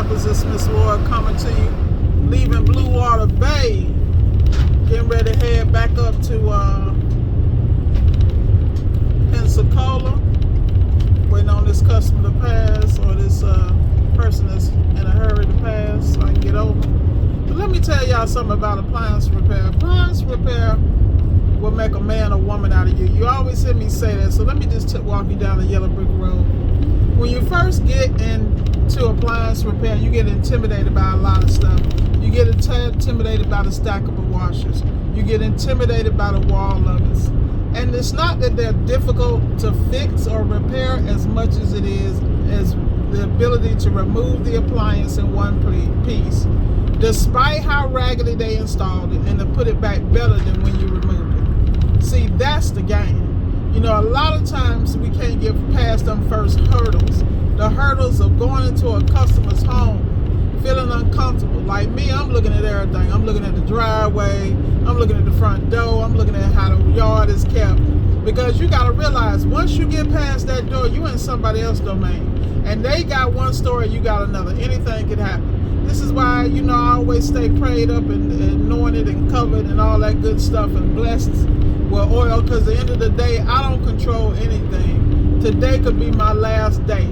Campus. It's Miss Ward coming to you, leaving Blue Water Bay, getting ready to head back up to Pensacola, waiting on this customer to pass, or this person that's in a hurry to pass so I can get over. But let me tell y'all something about appliance repair. Appliance repair will make a man or woman out of you. You always hear me say that, so let me just walk you down the yellow brick road. When you first get into appliance repair, you get intimidated by a lot of stuff. You get intimidated by the stackable washers. You get intimidated by the wall lovers. And it's not that they're difficult to fix or repair as much as it is as the ability to remove the appliance in one piece, despite how raggedy they installed it, and to put it back better than when you removed it. See, that's the game. You know, a lot of times we can't get past them first hurdles. The hurdles of going into a customer's home, feeling uncomfortable. Like me, I'm looking at everything. I'm looking at the driveway. I'm looking at the front door. I'm looking at how the yard is kept. Because you got to realize, once you get past that door, you in somebody else's domain. And they got one story, you got another. Anything can happen. This is why, you know, I always stay prayed up and anointed and covered and all that good stuff and blessed with oil, because at the end of the day, I don't control anything. Today could be my last day.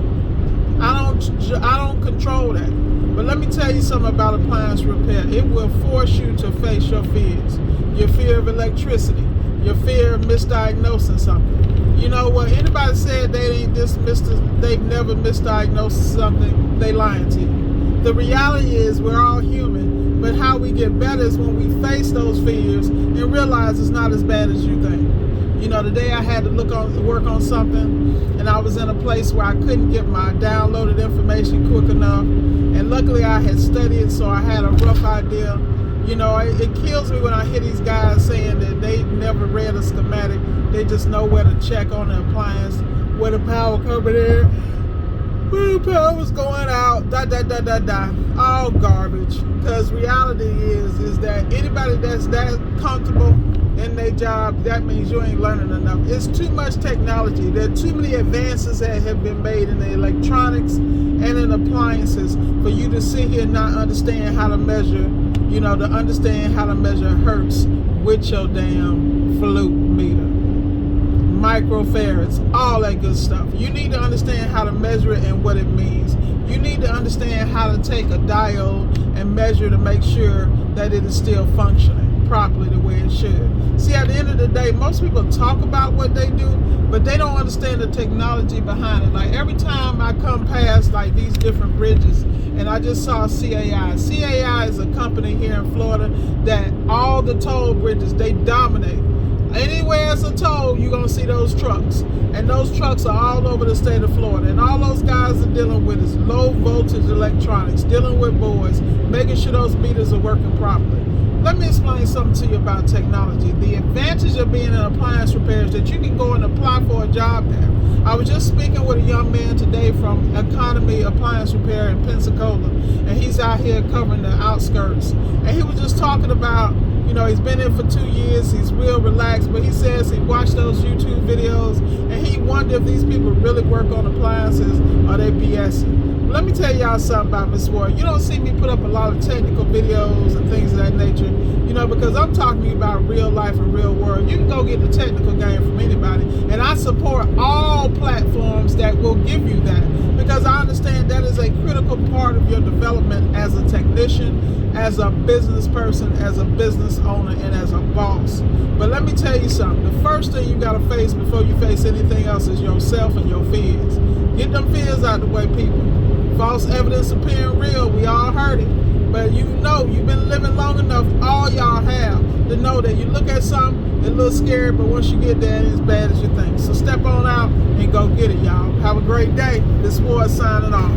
I don't control that. But let me tell you something about appliance repair. It will force you to face your fears. Your fear of electricity. Your fear of misdiagnosing something. You know what? Anybody said they've never misdiagnosed something, they lying to you. The reality is we're all human, but how we get better is when we face those fears and realize it's not as bad as you think. You know, today I had to work on something, and I was in a place where I couldn't get my downloaded information quick enough, and luckily I had studied, so I had a rough idea. You know, it kills me when I hear these guys saying that they never read a schematic. They just know where to check on the appliance, where the power coming in, where the power's going out, all garbage. Because reality is that anybody that's that comfortable in their job, that means you ain't learning enough. It's too much technology. There are too many advances that have been made in the electronics and in appliances for you to sit here and not understand how to measure, you know, to understand how to measure hertz with your damn flute meter. Microfarads, all that good stuff. You need to understand how to measure it and what it means. You need to understand how to take a diode and measure to make sure that it is still functioning properly the way it should. See, at the end of the day, most people talk about what they do, but they don't understand the technology behind it. Like every time I come past like these different bridges, and I just saw CAI. CAI is a company here in Florida that all the toll bridges, they dominate. Anywhere there's a toll, you're going to see those trucks. And those trucks are all over the state of Florida. And all those guys are dealing with is low voltage electronics, dealing with boards, making sure those meters are working properly. Let me explain something to you about technology. The advantage of being an appliance repair is that you can go and apply for a job there. I was just speaking with a young man today from Economy Appliance Repair in Pensacola, and he's out here covering the outskirts. And he was just talking about, you know, he's been in for 2 years, he's real relaxed, but he says he watched those YouTube videos and he wondered if these people really work on appliances or they BSing. Let me tell y'all something about Miss Ward. You don't see me put up a lot of technical videos and things of that nature, you know, because I'm talking to you about real life and real world. You can go get the technical game from anybody, and I support all platforms that will give you that, because I understand that is a critical part of your development as a technician, as a business person, as a business owner, and as a boss. But let me tell you something. The first thing you got to face before you face anything else is yourself and your fears. Get them fears out the way, people. False evidence appearing real, we all heard it. But you know, you've been living long enough, all y'all have, to know that you look at something, it looks scary, but once you get there, it's as bad as you think. So step on out and go get it, y'all. Have a great day. This Ward signing off.